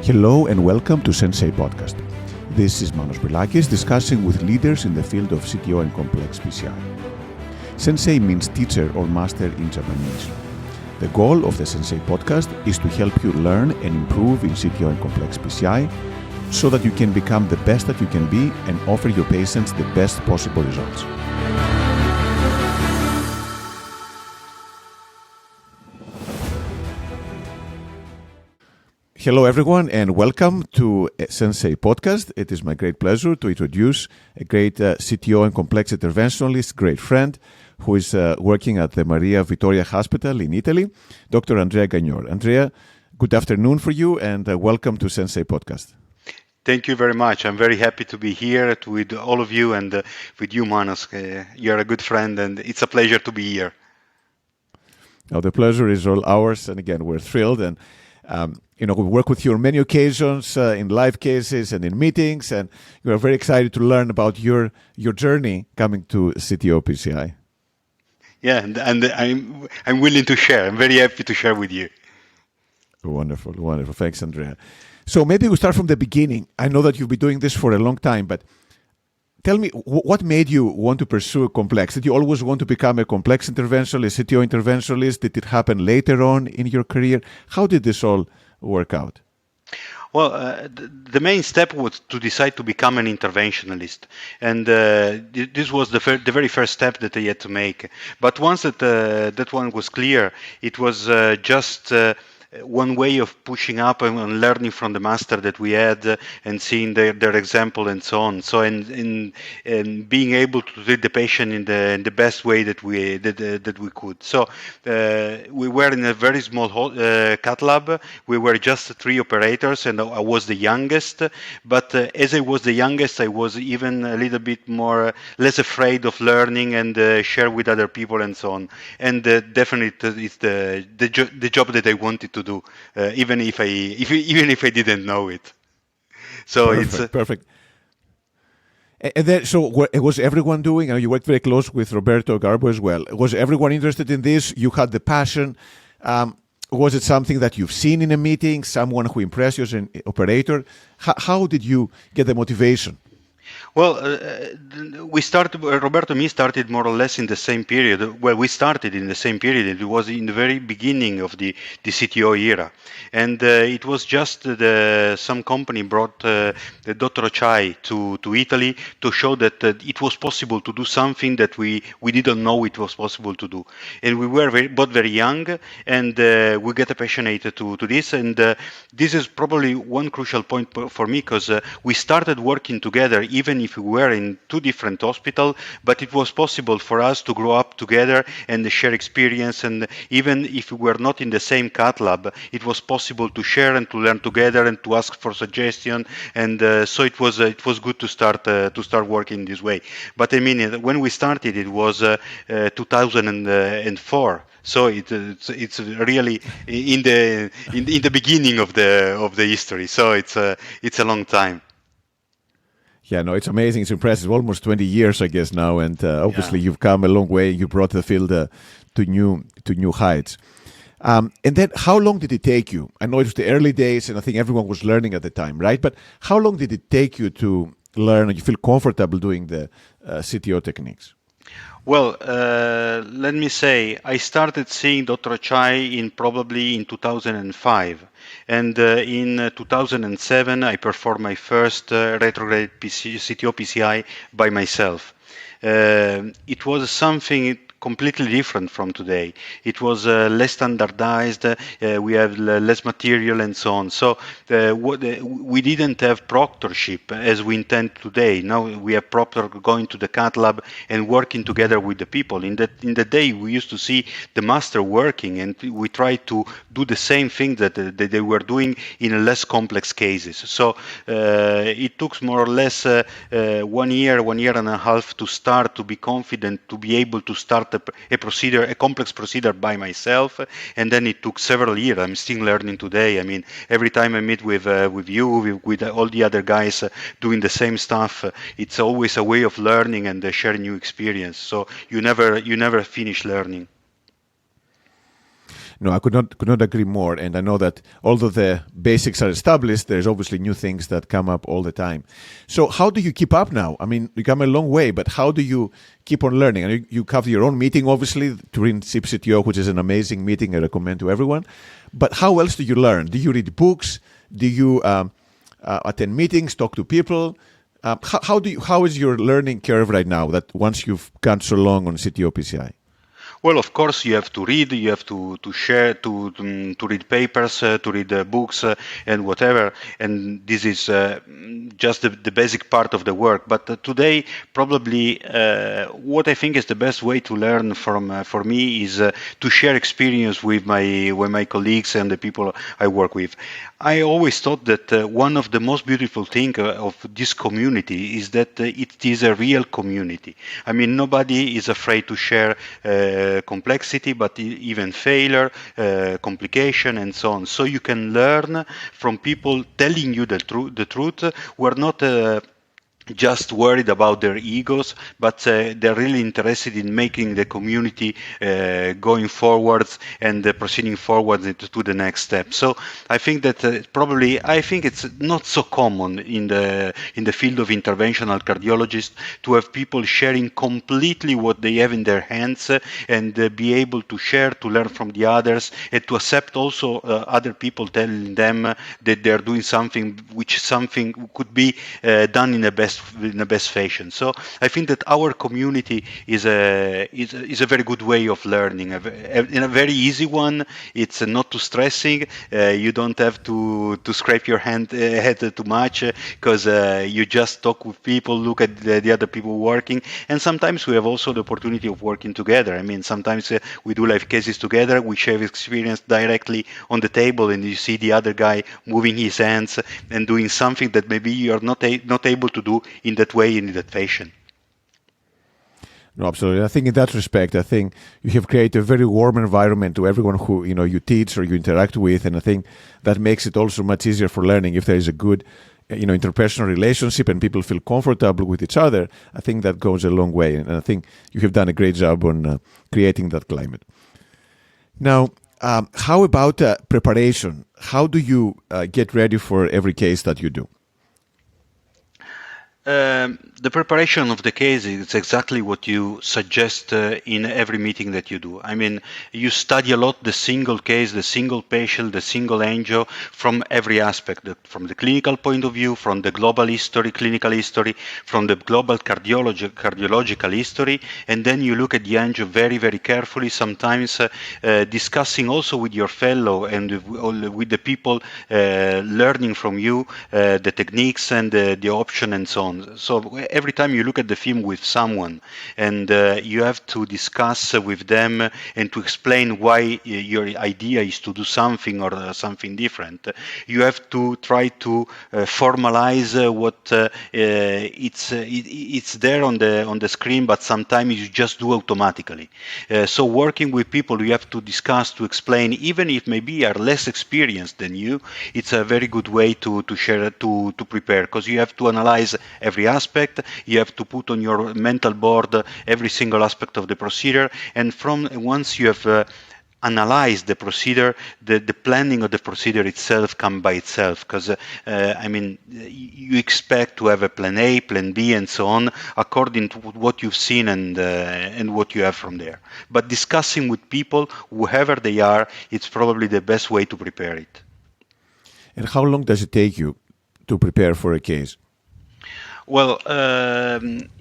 Hello and welcome to Sensei Podcast. This is Manos Brilakis discussing with leaders in the field of CTO and complex PCI. Sensei means teacher or master in Japanese. The goal of the Sensei Podcast is to help you learn and improve in CTO and complex PCI so that you can become the best that you can be and offer your patients the best possible results. Hello everyone and welcome to Sensei Podcast. It is my great pleasure to introduce a great CTO and complex interventionalist, great friend, who is working at the Maria Vitorria Hospital in Italy, Dr. Andrea Gagnor. Andrea, good afternoon for you and welcome to Sensei Podcast. Thank you very much. I'm very happy to be here with all of you and with you, Manos. You're a good friend and it's a pleasure to be here. Now, the pleasure is all ours, and again, we're thrilled. And we work with you on many occasions, in live cases and in meetings, and we are very excited to learn about your journey coming to CTO PCI. Yeah, and I'm willing to share. I'm very happy to share with you. Wonderful. Thanks, Andrea. So maybe we start from the beginning. I know that you've been doing this for a long time, but tell me, what made you want to pursue complex? Did you always want to become a complex interventionalist, CTO interventionalist? Did it happen later on in your career? How did this all work out? Well, the main step was to decide to become an interventionalist, and this was the very first step that I had to make. But once that one was clear, it was just one way of pushing up and learning from the master that we had and seeing their example and so on. So and being able to treat the patient in the best way that we could. So we were in a very small cath lab. We were just 3 operators, and I was the youngest. But as I was the youngest, I was even a little bit less afraid of learning and share with other people and so on. And definitely, it's the job that I wanted to do, even if I didn't know it. So perfect. And then, so was everyone doing? You worked very close with Roberto Garbo as well. Was everyone interested in this? You had the passion. Was it something that you've seen in a meeting? Someone who impressed you as an operator? How did you get the motivation? Well, Roberto and me started more or less in the same period. Well, we started in the same period. It was in the very beginning of the CTO era. And it was just some company brought the Dr. Ochai to Italy to show that it was possible to do something that we didn't know it was possible to do. And we were both very young, and we got passionate to this. And this is probably one crucial point for me, because we started working together, even if we were in 2 different hospitals, but it was possible for us to grow up together and share experience. And even if we were not in the same cath lab, it was possible to share and to learn together and to ask for suggestion. And so it was good to start working this way. But I mean, when we started, it was 2004. So it's really in the beginning of the history. So it's a long time. Yeah, no, it's amazing. It's impressive. Almost 20 years, I guess, now. And obviously, You've come a long way. You brought the field to new heights. And then how long did it take you? I know it was the early days, and I think everyone was learning at the time, right? But how long did it take you to learn and you feel comfortable doing the CTO techniques? Well, let me say, I started seeing Dr. Ochai probably in 2005. And in 2007, I performed my first retrograde CTO PCI by myself. It was something completely different from today. It was less standardized, we have less material and so on. So we didn't have proctorship as we intend today. Now we have proctor going to the cath lab and working together with the people. In the day we used to see the master working, and we tried to do the same thing that they were doing in less complex cases. So it took more or less 1 year and a half to start to be confident, to be able to start a complex procedure by myself, and then it took several years. I'm still learning today. I mean, every time I meet with you, with all the other guys doing the same stuff, it's always a way of learning and sharing new experience. So you never finish learning. No, I could not agree more. And I know that although the basics are established, there's obviously new things that come up all the time. So how do you keep up now? I mean, you come a long way, but how do you keep on learning? And you have your own meeting, obviously, Turin CPCTO, which is an amazing meeting I recommend to everyone. But how else do you learn? Do you read books? Do you attend meetings, talk to people? How is your learning curve right now that once you've gone so long on CTO PCI? Well, of course, you have to read, you have to share, to read papers, to read books, and whatever. And this is just the basic part of the work. But today, probably, what I think is the best way to learn from for me is to share experience with my colleagues and the people I work with. I always thought that one of the most beautiful things of this community is that it is a real community. I mean, nobody is afraid to share complexity, but even failure, complication, and so on. So you can learn from people telling you the truth. We're not just worried about their egos, but they're really interested in making the community going forwards and proceeding forward to the next step. So I think that I think it's not so common in the field of interventional cardiologists to have people sharing completely what they have in their hands and be able to share, to learn from the others, and to accept also other people telling them that they're doing something which something could be done in the best fashion. So I think that our community is a very good way of learning, in a very easy one. It's not too stressing. You don't have to scrape your head too much because you just talk with people, look at the other people working, and sometimes we have also the opportunity of working together. I mean, sometimes we do live cases together, we share experience directly on the table, and you see the other guy moving his hands and doing something that maybe you're not able to do in that way, in that fashion. No, absolutely. I think in that respect, I think you have created a very warm environment to everyone who you teach or you interact with, and I think that makes it also much easier for learning. If there is a good interpersonal relationship and people feel comfortable with each other, I think that goes a long way, and I think you have done a great job on creating that climate. Now, how about preparation? How do you get ready for every case that you do? The preparation of the case is exactly what you suggest in every meeting that you do. I mean, you study a lot the single case, the single patient, the single angio from every aspect, from the clinical point of view, from the global history, clinical history, from the global cardiological history, and then you look at the angio very, very carefully, sometimes discussing also with your fellow and with the people learning from you the techniques and the option and so on. So every time you look at the film with someone and you have to discuss with them and to explain why your idea is to do something or something different, you have to try to formalize what it's there on the screen, but sometimes you just do automatically. So working with people, you have to discuss, to explain, even if maybe are less experienced than you. It's a very good way to share, to prepare, because you have to analyze every aspect. You have to put on your mental board every single aspect of the procedure, and once you have analyze the procedure, the planning of the procedure itself come by itself, because I mean, you expect to have a plan A, plan B, and so on, according to what you've seen and what you have from there. But discussing with people, whoever they are, it's probably the best way to prepare it. And how long does it take you to prepare for a case? Well,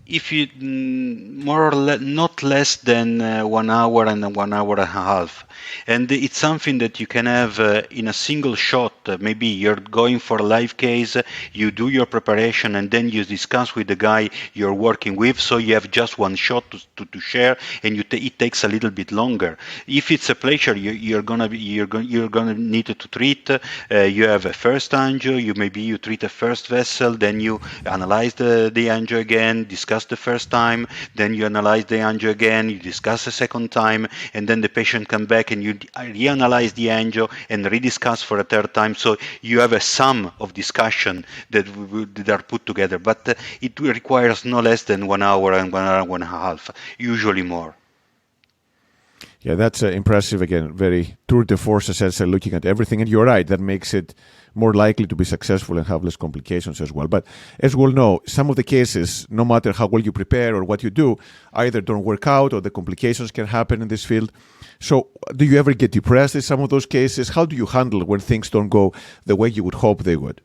if you more or less not less than 1 hour and 1 hour and a half, and it's something that you can have in a single shot. Maybe you're going for a live case, you do your preparation, and then you discuss with the guy you're working with, so you have just one shot to share, and it takes a little bit longer. If it's a pleasure, you're gonna need to treat. You have a first angio, you treat a first vessel, then you analyze the angio again, discuss the first time, then you analyze the angio again, you discuss a second time, and then the patient come back and you reanalyze the angio and rediscuss for a third time. So you have a sum of discussion that are put together, but it requires no less than 1 hour and 1 hour and a half, usually more. Yeah, that's impressive. Again, very tour de force essentially looking at everything. And you're right, that makes it more likely to be successful and have less complications as well. But as we'll know, some of the cases, no matter how well you prepare or what you do, either don't work out or the complications can happen in this field. So do you ever get depressed in some of those cases? How do you handle when things don't go the way you would hope they would?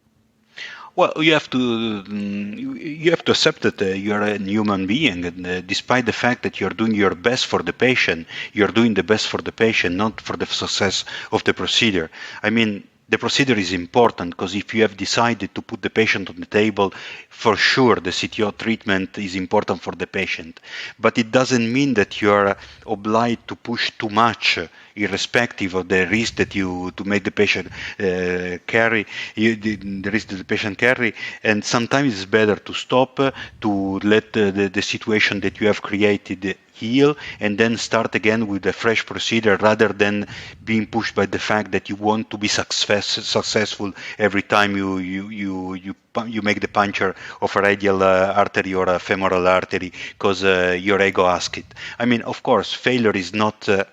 Well, you have to accept that you're a human being, and despite the fact that you're doing your best for the patient, you're doing the best for the patient, not for the success of the procedure. I mean, the procedure is important because if you have decided to put the patient on the table, for sure the CTO treatment is important for the patient. But it doesn't mean that you're obliged to push too much, irrespective of the risk that you to make the patient carry, the risk that the patient carry. And sometimes it's better to stop, to let the situation that you have created heal, and then start again with a fresh procedure rather than being pushed by the fact that you want to be successful every time you make the puncture of a radial artery or a femoral artery because your ego asks it. I mean, of course, failure is not a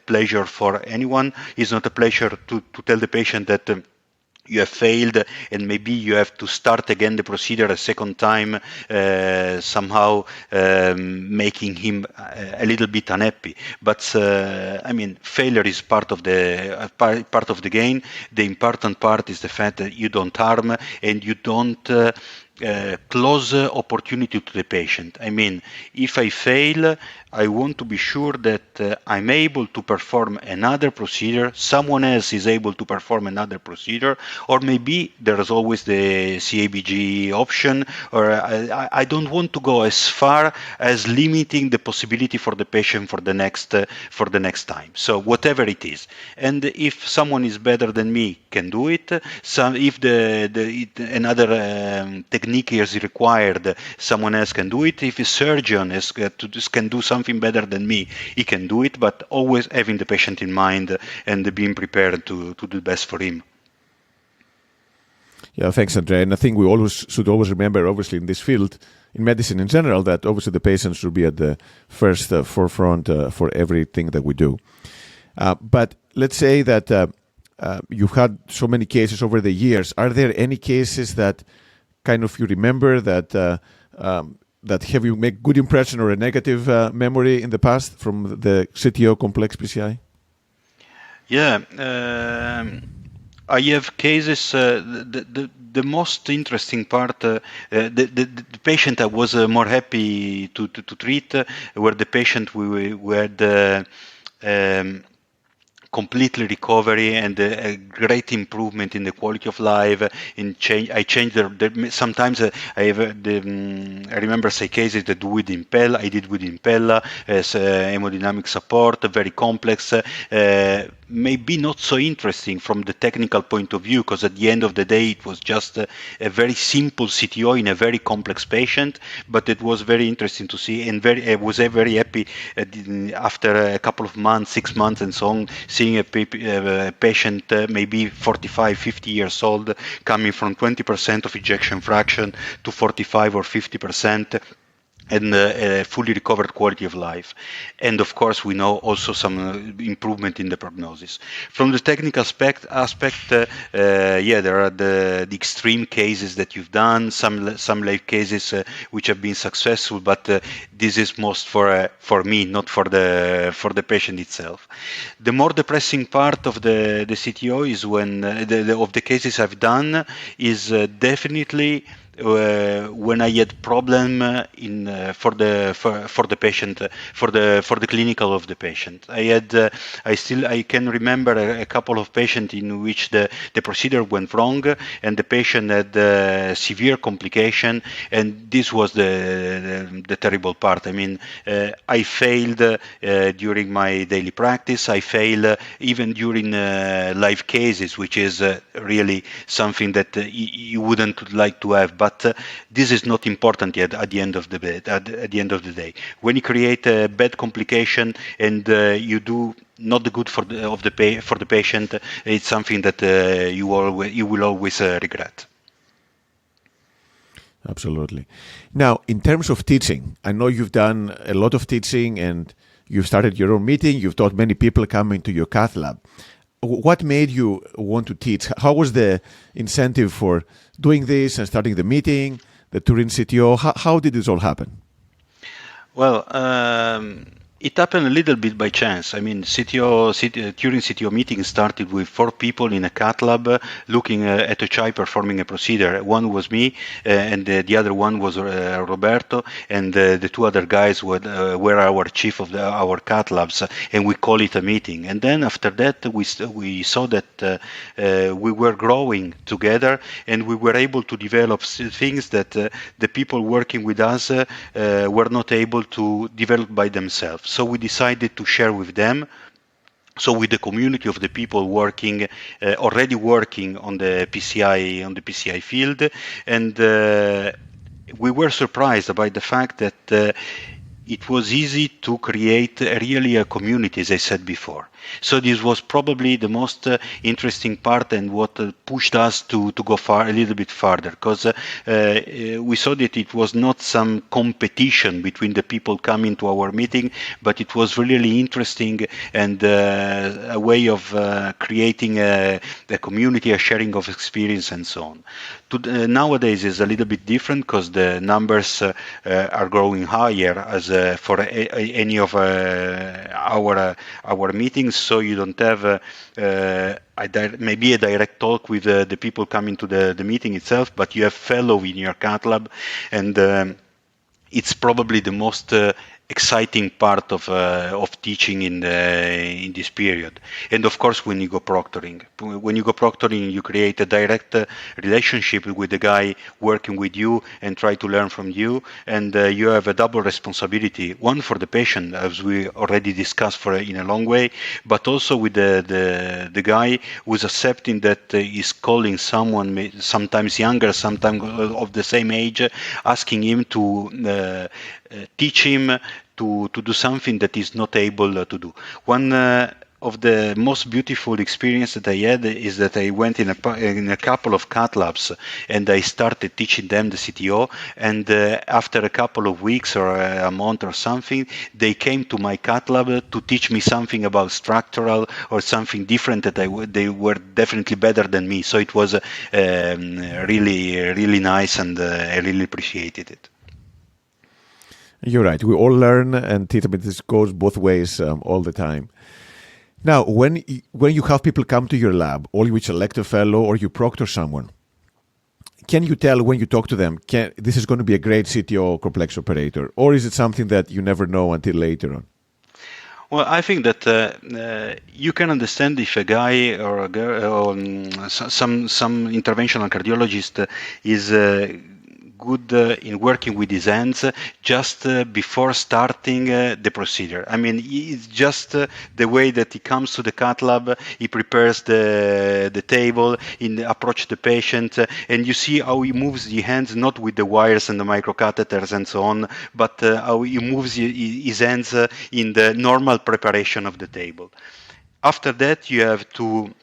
pleasure for anyone. It's not a pleasure to tell the patient that you have failed and maybe you have to start again the procedure a second time, somehow making him a little bit unhappy. But I mean, failure is part of the game. The important part is the fact that you don't harm and you don't close opportunity to the patient. I mean, if I fail, I want to be sure that I'm able to perform another procedure, someone else is able to perform another procedure, or maybe there is always the CABG option, or I don't want to go as far as limiting the possibility for the patient for the next time. So whatever it is, and if someone is better than me can do it, if another technique is required, someone else can do it. If a surgeon can do something better than me, he can do it, but always having the patient in mind and being prepared to do the best for him. Yeah, thanks, Andrea. And I think we should always remember, obviously, in this field, in medicine in general, that obviously the patient should be at the first forefront for everything that we do. But let's say that you've had so many cases over the years. Are there any cases that kind of you remember that have you make good impression or a negative memory in the past from the CTO complex PCI? Yeah, I have cases. The most interesting part, the patient I was more happy to treat were the patient we had completely recovery and a great improvement in the quality of life. I changed sometimes I remember say cases that do with Impella. I did with Impella as hemodynamic support, very complex. Maybe not so interesting from the technical point of view, because at the end of the day it was just a very simple CTO in a very complex patient, but it was very interesting to see, and I was very happy after a couple of months, 6 months and so on, seeing a patient maybe 45, 50 years old coming from 20% of ejection fraction to 45 or 50%. And a fully recovered quality of life. And of course, we know also some improvement in the prognosis. From the technical aspect, there are the extreme cases that you've done, some live cases which have been successful, but this is most for me, not for the patient itself. The more depressing part of the CTO is when of the cases I've done is definitely when I had problem for the patient, for the clinical of the patient. I can remember a couple of patients in which the procedure went wrong and the patient had severe complication, and this was the terrible part. I mean, I failed during my daily practice. I failed even during live cases, which is really something that you wouldn't like to have. But this is not important yet at the end of the day. When you create a bad complication and you do not the good for the patient, it's something that you will always regret. Absolutely. Now, in terms of teaching, I know you've done a lot of teaching and You've started your own meeting. You've taught many people coming to your cath lab. What made you want to teach? How was the incentive for doing this and starting the meeting, the Turin CTO? How did this all happen? Well, it happened a little bit by chance. I mean, Turing CTO meeting started with 4 people in a cath lab looking at a child performing a procedure. One was me, and the other one was Roberto, and the 2 other guys were our chief of our cath labs, and we call it a meeting. And then after that, we saw that we were growing together, and we were able to develop things that the people working with us were not able to develop by themselves. So we decided to share with them. So with the community of the people working, already working on the PCI field, and we were surprised by the fact that it was easy to create really a community, as I said before. So this was probably the most interesting part, and what pushed us to go a little bit farther, because we saw that it was not some competition between the people coming to our meeting, but it was really interesting and a way of creating a community, a sharing of experience, and so on. Nowadays is a little bit different because the numbers are growing higher as for any of our meetings. So you don't have maybe a direct talk with the people coming to the meeting itself, but you have fellow in your cath lab, and it's probably the most exciting part of teaching in this period. And of course, when you go proctoring, you create a direct relationship with the guy working with you and try to learn from you, and you have a double responsibility: one for the patient, as we already discussed in a long way, but also with the guy who's accepting that he's calling someone sometimes younger, sometimes of the same age, asking him to teach him to do something that he's not able to do. One of the most beautiful experience that I had is that I went in a couple of cath labs, and I started teaching them the CTO, and after a couple of weeks or a month or something, they came to my cath lab to teach me something about structural or something different that they were definitely better than me. So it was really nice, and I really appreciated it. You're right. We all learn, and this goes both ways all the time. Now, when you have people come to your lab, or you select a fellow, or you proctor someone, can you tell when you talk to them, this is going to be a great CTO complex operator, or is it something that you never know until later on? Well, I think that you can understand if a guy or a girl, or some interventional cardiologist is good in working with his hands just before starting the procedure. I mean, it's just the way that he comes to the cath lab, he prepares the table, approach the patient, and you see how he moves the hands, not with the wires and the microcatheters and so on, but how he moves his hands in the normal preparation of the table. After that, you have to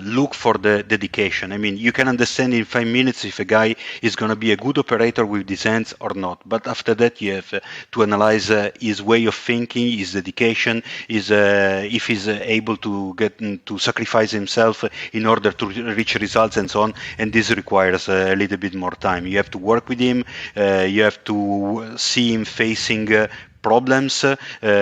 look for the dedication. I mean, you can understand in 5 minutes if a guy is going to be a good operator with his hands or not. But after that, you have to analyze his way of thinking, his dedication, if he's able to get to sacrifice himself in order to reach results and so on. And this requires a little bit more time. You have to work with him. You have to see him facing problems,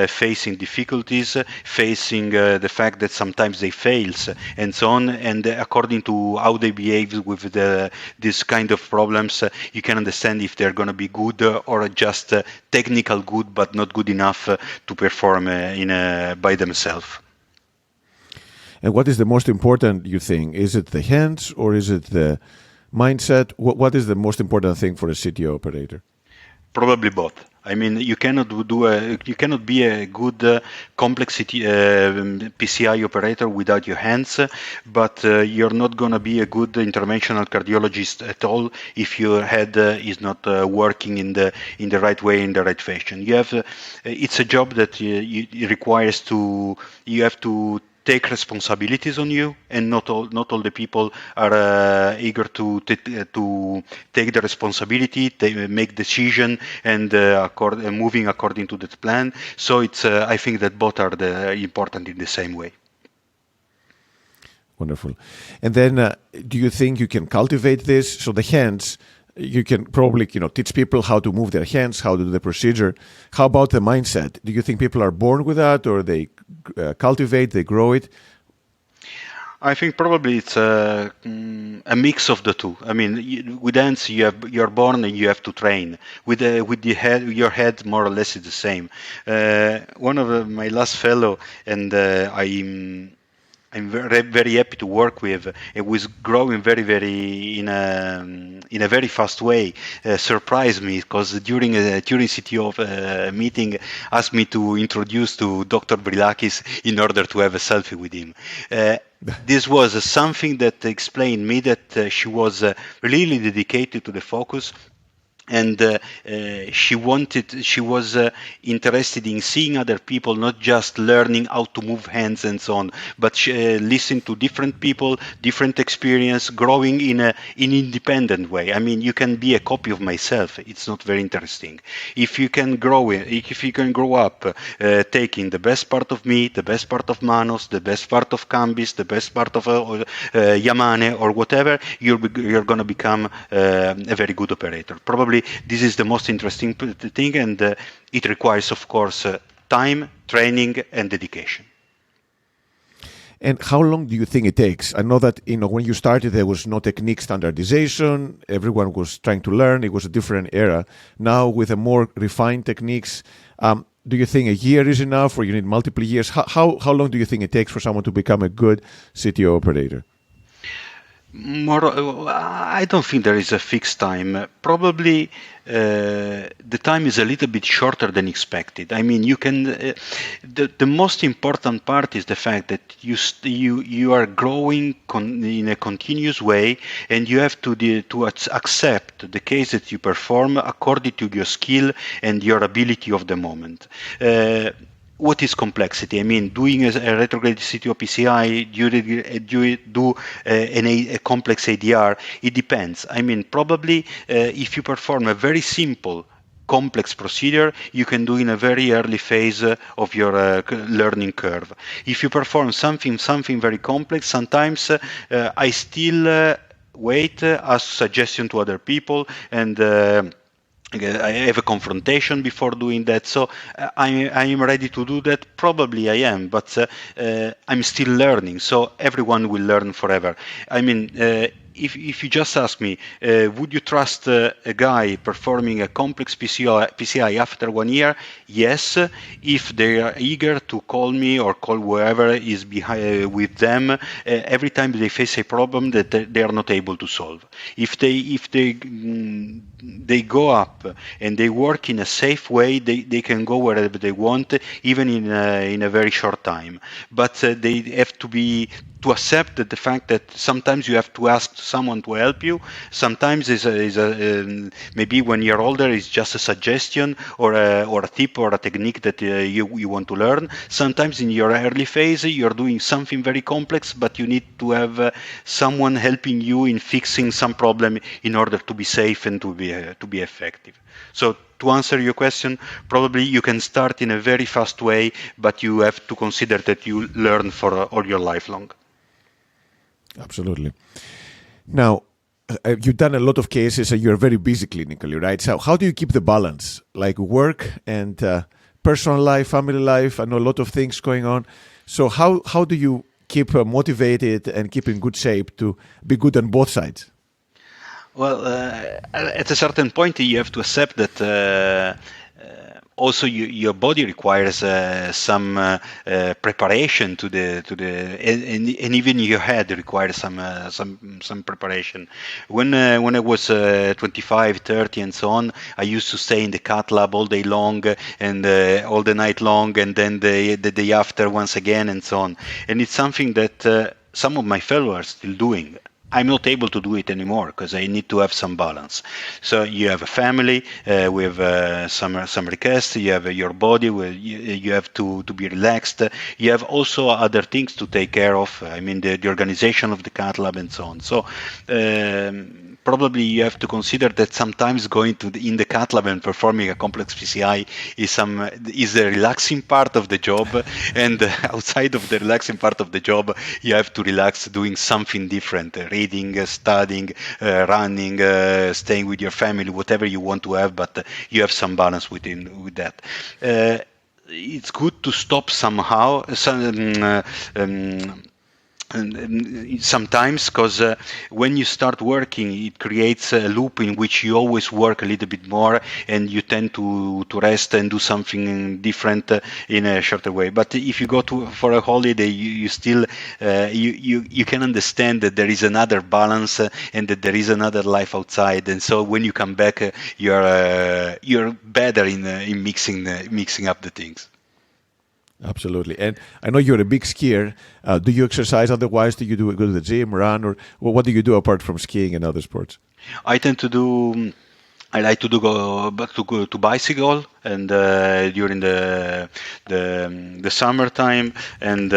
facing difficulties, facing the fact that sometimes they fail, and so on. And according to how they behave with this kind of problems, you can understand if they're going to be good or just technical good, but not good enough to perform by themselves. And what is the most important, you think? Is it the hands or is it the mindset? What is the most important thing for a CTO operator? Probably both. I mean, you cannot be a good complex PCI operator without your hands, but you're not going to be a good interventional cardiologist at all if your head is not working in the right way, in the right fashion. It's a job that it requires you have to take responsibilities on you, and not all the people are eager to take the responsibility, make decision, and moving according to that plan. So it's I think that both are important in the same way. Wonderful. And then, do you think you can cultivate this? So the hands, you can probably, teach people how to move their hands, how to do the procedure. How about the mindset? Do you think people are born with that, or they cultivate, they grow it? I think probably it's a mix of the two. I mean, with dance, you're born and you have to train. With the head, your head more or less is the same. One of my last fellow, and I'm very, very happy to work with. It was growing very in a very fast way. Surprised me because during a Turin CTO meeting, asked me to introduce to Dr. Brilakis in order to have a selfie with him. This was something that explained me that she was really dedicated to the focus. And she was interested in seeing other people, not just learning how to move hands and so on, but listen to different people, different experience, growing in an independent way. I mean, you can be a copy of myself. It's not very interesting. If you can grow up taking the best part of me, the best part of Manos, the best part of Cambis, the best part of Yamane or whatever, you're going to become a very good operator. Probably this is the most interesting thing, and it requires, of course, time, training, and dedication. And how long do you think it takes? I know that when you started, there was no technique standardization. Everyone was trying to learn. It was a different era. Now, with a more refined techniques, do you think a year is enough, or you need multiple years? How long do you think it takes for someone to become a good CTO operator? I don't think there is a fixed time. Probably the time is a little bit shorter than expected. I mean, you can. The most important part is the fact that you are growing in a continuous way, and you have to accept the case that you perform according to your skill and your ability of the moment. What is complexity? I mean, doing a retrograde CTO PCI, do you do a complex ADR? It depends. I mean, probably if you perform a very simple complex procedure, you can do in a very early phase of your learning curve. If you perform something very complex, sometimes I still wait as suggestion to other people, and I have a confrontation before doing that, so I am ready to do that. Probably I am, but I'm still learning, so everyone will learn forever. I mean, if you just ask me, would you trust a guy performing a complex PCI after 1 year? Yes, if they are eager to call me or call whoever is behind with them every time they face a problem that they are not able to solve. If they go up and they work in a safe way, they can go wherever they want, even in a very short time. But they have to accept the fact that sometimes you have to ask someone to help you. Sometimes maybe when you're older, it's just a suggestion or a tip or a technique that you want to learn. Sometimes in your early phase, you're doing something very complex, but you need to have someone helping you in fixing some problem in order to be safe and to be effective. So to answer your question, probably you can start in a very fast way, but you have to consider that you learn for all your life long. Absolutely. Now, you've done a lot of cases and you're very busy clinically, right? So how do you keep the balance, like work and personal life, family life? I know a lot of things going on. So how do you keep motivated and keep in good shape to be good on both sides? Well, at a certain point, you have to accept that also your body requires some preparation to the and even your head requires some preparation. When I was 25, 30 and so on, I used to stay in the cat lab all day long and all the night long, and then the day after once again and so on. And it's something that some of my fellows are still doing. I'm not able to do it anymore because I need to have some balance. So you have a family with some requests. You have your body. Where you have to be relaxed. You have also other things to take care of. I mean the organization of the cat lab and so on. So. Probably you have to consider that sometimes going in the cat lab and performing a complex PCI is the relaxing part of the job, and outside of the relaxing part of the job, you have to relax doing something different, reading, studying, running, staying with your family, whatever you want to have, but you have some balance with that. It's good to stop somehow. Sometimes because when you start working it creates a loop in which you always work a little bit more and you tend to rest and do something different in a shorter way. But if you go for a holiday you still you can understand that there is another balance and that there is another life outside, and so when you come back you're better in mixing up the things. Absolutely. And I know you're a big skier. Do you exercise otherwise? Do you go to the gym, run, or what do you do apart from skiing and other sports? I tend to do. I like to go to bicycle and during the summertime, and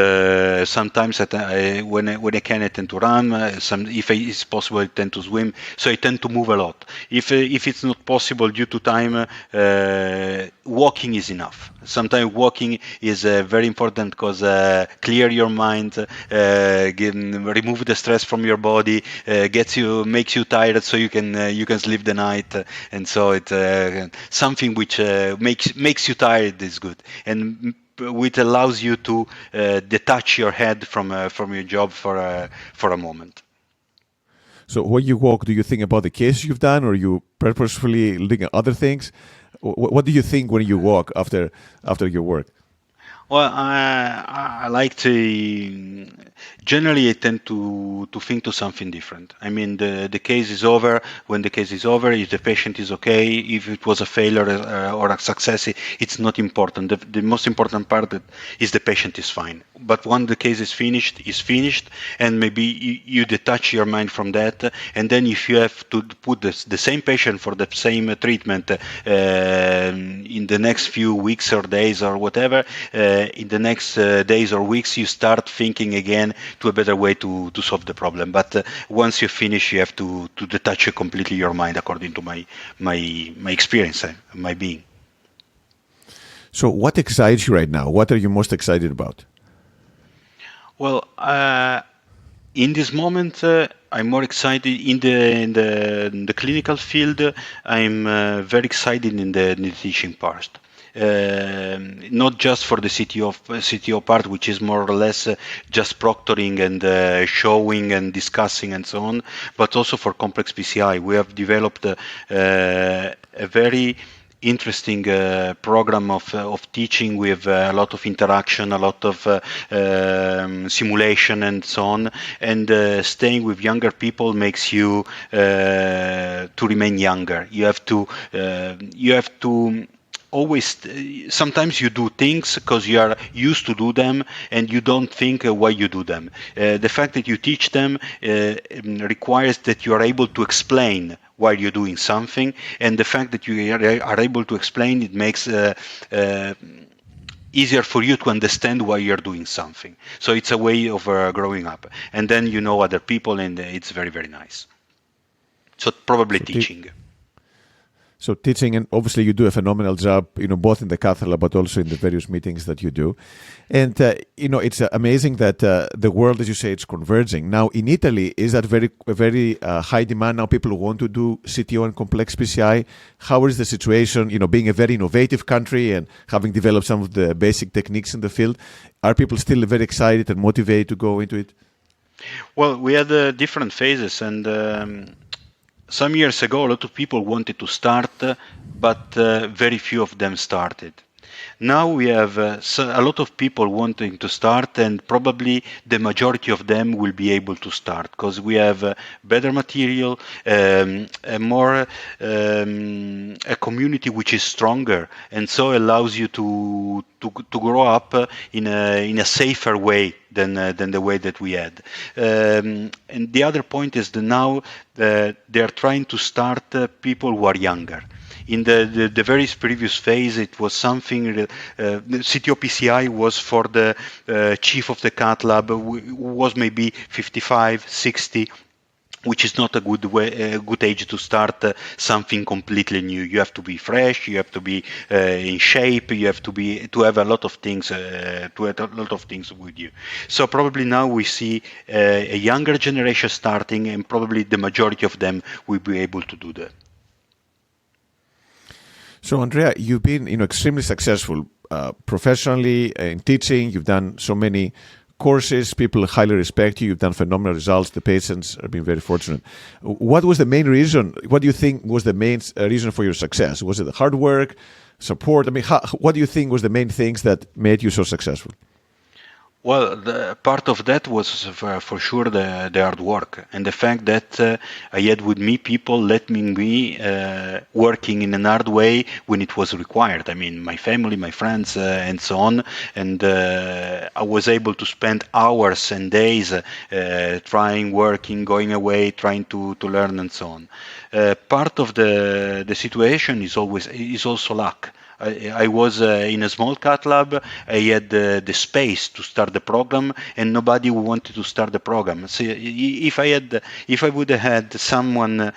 sometimes when I can I tend to run. If it's possible I tend to swim. So I tend to move a lot. If it's not possible due to time, walking is enough. Sometimes walking is very important because clear your mind, remove the stress from your body, makes you tired so you can sleep the night, and so it something which makes you tired is good, and which allows you to detach your head from your job for a moment. So when you walk, do you think about the cases you've done, or you purposefully looking at other things? What do you think when you walk after your work? Well, I like to. Generally, I tend to think to something different. I mean, the case is over. When the case is over, if the patient is okay, if it was a failure or a success, it's not important. The most important part is the patient is fine. But when the case is finished, and maybe you detach your mind from that, and then if you have to put the same patient for the same treatment in the next few weeks or days or whatever. In the next days or weeks, you start thinking again to a better way to solve the problem. But once you finish, you have to detach completely your mind, according to my experience, my being. So, what excites you right now? What are you most excited about? Well, in this moment, I'm more excited in the clinical field. I'm very excited in the teaching part. Not just for the CTO part, which is more or less just proctoring and showing and discussing and so on, but also for complex PCI. We have developed a very interesting program of teaching with a lot of interaction, a lot of simulation and so on, and staying with younger people makes you to remain younger. You have to always, sometimes you do things because you are used to do them and you don't think why you do them. The fact that you teach them requires that you are able to explain why you're doing something, and the fact that you are able to explain it makes easier for you to understand why you're doing something. So it's a way of growing up, and then you know other people, and it's very, very nice. So probably teaching. So teaching, and obviously you do a phenomenal job, both in the cath lab but also in the various meetings that you do. And, it's amazing that the world, as you say, it's converging. Now, in Italy, is that very high demand? Now people want to do CTO and complex PCI. How is the situation, being a very innovative country and having developed some of the basic techniques in the field? Are people still very excited and motivated to go into it? Well, we had different phases, and some years ago, a lot of people wanted to start, but very few of them started. Now we have a lot of people wanting to start, and probably the majority of them will be able to start because we have better material, a more a community which is stronger, and so allows you to grow up in a safer way than the way that we had. And the other point is that now they are trying to start people who are younger. In the very previous phase, it was something, the CTO-PCI was for the chief of the cat lab, who was maybe 55, 60, which is not a good age to start something completely new. You have to be fresh, you have to be in shape, you have to have a lot of things with you. So probably now we see a younger generation starting, and probably the majority of them will be able to do that. So, Andrea, you've been extremely successful professionally in teaching. You've done so many courses. People highly respect you. You've done phenomenal results. The patients have been very fortunate. What was the main reason? What do you think was the main reason for your success? Was it the hard work, support? I mean, what do you think was the main things that made you so successful? Well, part of that was for sure the hard work, and the fact that I had with me people letting me working in a hard way when it was required. I mean, my family, my friends, and so on. And I was able to spend hours and days trying, working, going away, trying to learn, and so on. Part of the situation is also luck. I was in a small cat lab. I had the space to start the program, and nobody wanted to start the program. So if I would have had someone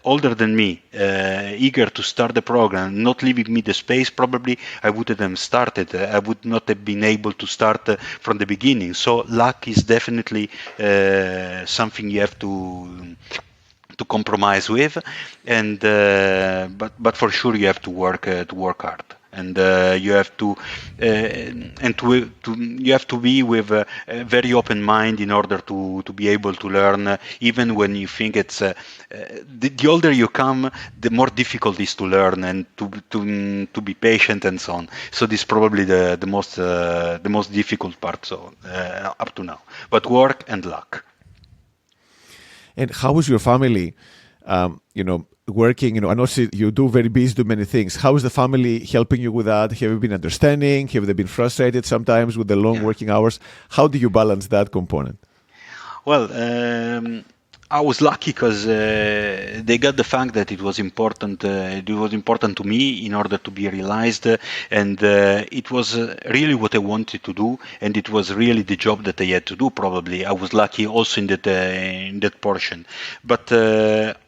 older than me, eager to start the program, not leaving me the space, probably I wouldn't have started. I would not have been able to start from the beginning. So luck is definitely something you have to compromise with, and but for sure you have to work hard, and you have to you have to be with a very open mind in order to be able to learn, even when you think it's the older you come, the more difficult it is to learn and to be patient and so on. So this is probably the most difficult part, so up to now, but work and luck. And how is your family, working? I know you do very busy, do many things. How is the family helping you with that? Have you been understanding? Have they been frustrated sometimes with the long working hours? How do you balance that component? Well, I was lucky because they got the fact that it was important. It was important to me in order to be realized, and it was really what I wanted to do, and it was really the job that I had to do. Probably I was lucky also in that portion, but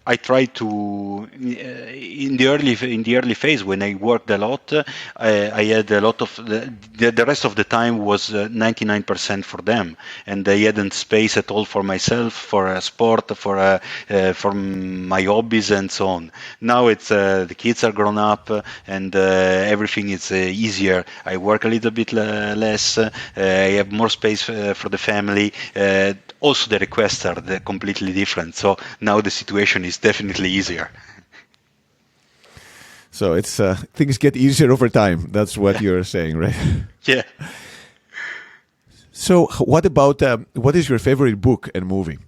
I tried to in the early phase when I worked a lot. I had a lot of the rest of the time was 99% for them, and I hadn't space at all for myself, for sport, for my hobbies and so on. Now it's the kids are grown up, and everything is easier. I work a little bit less. I have more space for the family. Also, the requests are completely different. So now the situation is definitely easier. So it's things get easier over time. That's what you're saying, right? Yeah. So what about what is your favorite book and movie?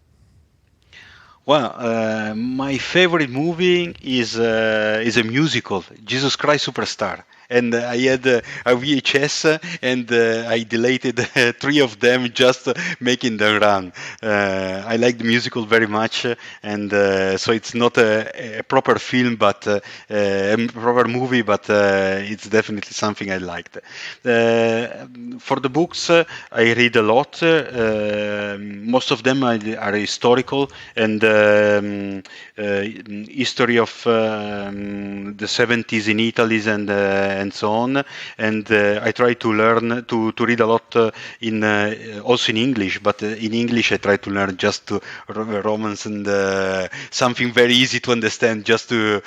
Well, my favorite movie is a musical, Jesus Christ Superstar. And I had a VHS, and I deleted 3 of them just making them run. I like the musical very much, and so it's not a proper film, but a proper movie, but it's definitely something I liked. For the books, I read a lot. Most of them are historical, and history of the 70s in Italy and so on. And I try to learn to read a lot in also in English, but in English I try to learn just Romance and something very easy to understand, just to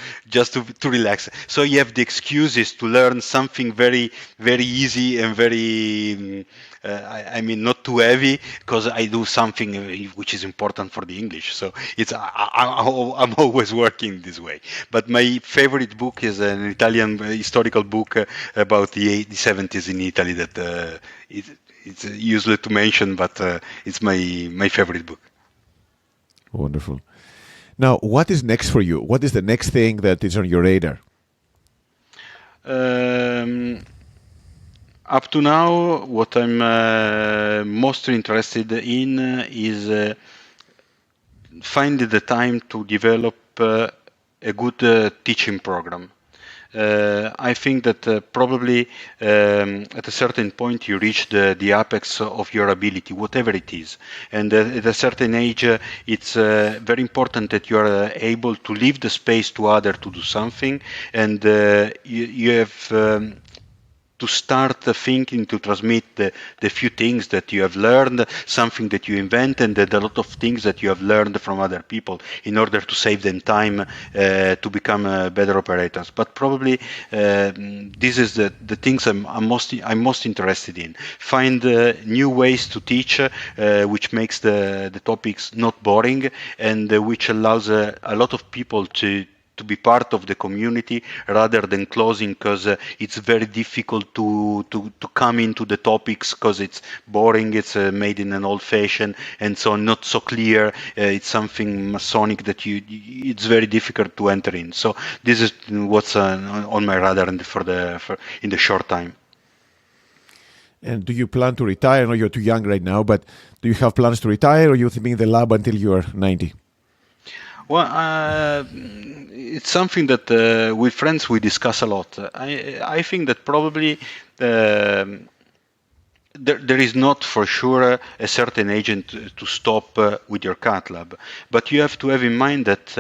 relax. So you have the excuses to learn something very very easy and very I mean, not too heavy, because I do something which is important for the English. So I'm always working this way. But my favorite book is an Italian historical book about the 70s in Italy that it's useless to mention, but it's my favorite book. Wonderful. Now, what is next for you? What is the next thing that is on your radar? Up to now, what I'm most interested in is finding the time to develop a good teaching program. I think that probably at a certain point you reach the apex of your ability, whatever it is. And at a certain age, it's very important that you are able to leave the space to others to do something, and you have to start thinking to transmit the few things that you have learned, something that you invent, and a lot of things that you have learned from other people in order to save them time to become better operators. But probably this is the things I'm most interested in. Find new ways to teach, which makes the topics not boring, and which allows a lot of people to be part of the community rather than closing, because it's very difficult to come into the topics because it's boring, it's made in an old fashion, and so not so clear. It's something Masonic that it's very difficult to enter in. So this is what's on my radar in the short time. And do you plan to retire? I know you're too young right now, but do you have plans to retire, or you think in the lab until you're 90? Well, it's something that with friends we discuss a lot. I think that probably there is not for sure a certain agent to stop with your cat lab, but you have to have in mind that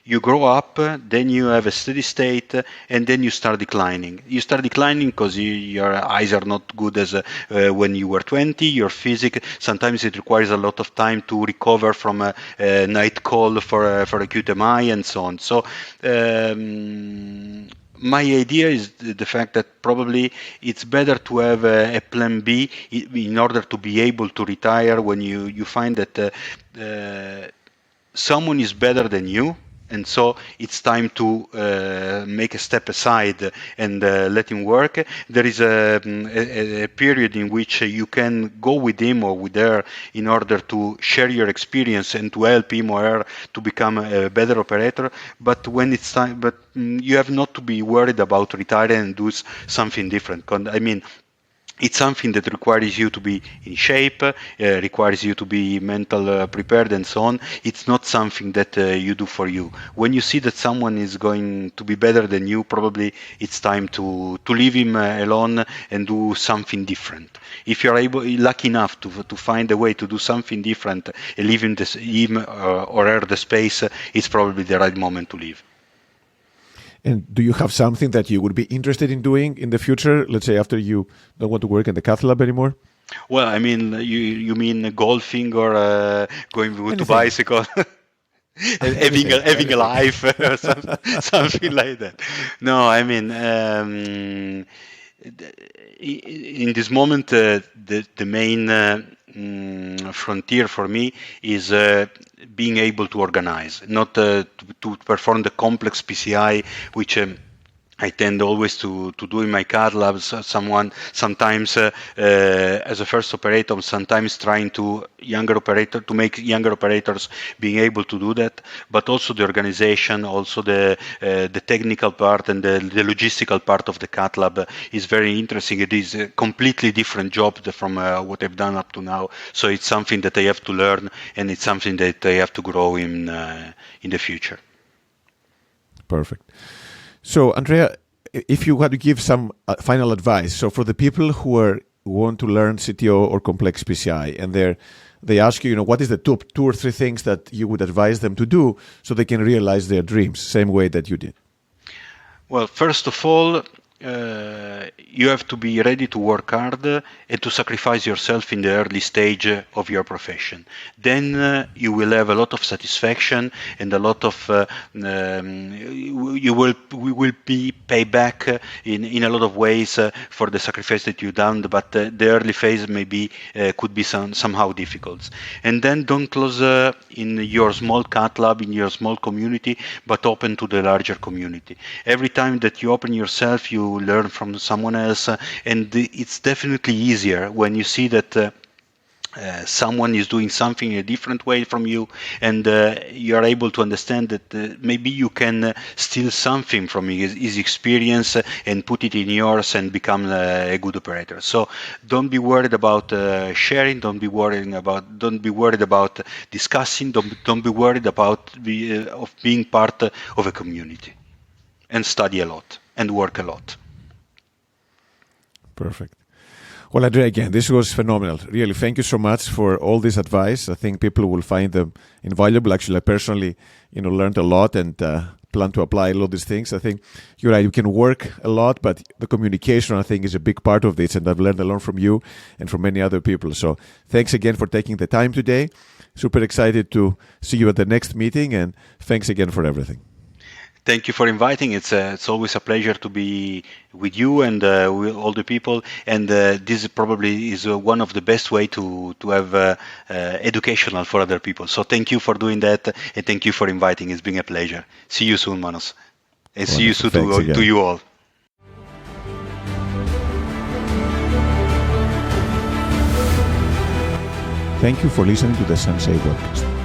you grow up, then you have a steady state, and then you start declining. You start declining because your eyes are not good as when you were 20. Your physique, sometimes it requires a lot of time to recover from a night call for acute MI and so on. So my idea is the fact that probably it's better to have a plan B in order to be able to retire when you find that someone is better than you, and so it's time to make a step aside and let him work. There is a period in which you can go with him or with her in order to share your experience and to help him or her to become a better operator. But when it's time, you have not to be worried about retiring and do something different. I mean, it's something that requires you to be in shape, requires you to be mental prepared and so on. It's not something that you do for you. When you see that someone is going to be better than you, probably it's time to leave him alone and do something different. If you're lucky enough to find a way to do something different and leave him or her the space, it's probably the right moment to leave. And do you have something that you would be interested in doing in the future, let's say after you don't want to work in the cath lab anymore? Well, I mean, you mean golfing or going with a bicycle? having a life or something like that. No, I mean, in this moment, the main frontier for me is being able to organize, not to perform the complex PCI, which I tend always to do in my CAD labs. Sometimes as a first operator, sometimes trying to make younger operators being able to do that, but also the organization, also the technical part and the logistical part of the CAD lab is very interesting. It is a completely different job from what I've done up to now. So it's something that I have to learn, and it's something that I have to grow in the future. Perfect. So, Andrea, if you had to give some final advice, so for the people who want to learn CTO or complex PCI, and they ask you, what is the top 2 or 3 things that you would advise them to do so they can realize their dreams, same way that you did? Well, first of all, you have to be ready to work hard and to sacrifice yourself in the early stage of your profession. Then you will have a lot of satisfaction and a lot of we will be paid back in a lot of ways for the sacrifice that you've done. But the early phase maybe could be somehow difficult. And then don't close in your small cat lab, in your small community, but open to the larger community. Every time that you open yourself, you learn from someone else, and it's definitely easier when you see that someone is doing something in a different way from you, and you are able to understand that maybe you can steal something from his experience and put it in yours and become a good operator. So don't be worried about sharing. Don't be worried about discussing. Don't be worried about of being part of a community, and study a lot and work a lot. Perfect. Well, Andrea, again, this was phenomenal. Really, thank you so much for all this advice. I think people will find them invaluable. Actually, I personally, learned a lot and plan to apply a lot of these things. I think you're right. You can work a lot, but the communication, I think, is a big part of this. And I've learned a lot from you and from many other people. So thanks again for taking the time today. Super excited to see you at the next meeting. And thanks again for everything. Thank you for inviting. It's always a pleasure to be with you and with all the people. And this probably is one of the best way to have educational for other people. So thank you for doing that, and thank you for inviting. It's been a pleasure. See you soon, Manos, and see you soon to you all. Thank you for listening to the Sensei podcast.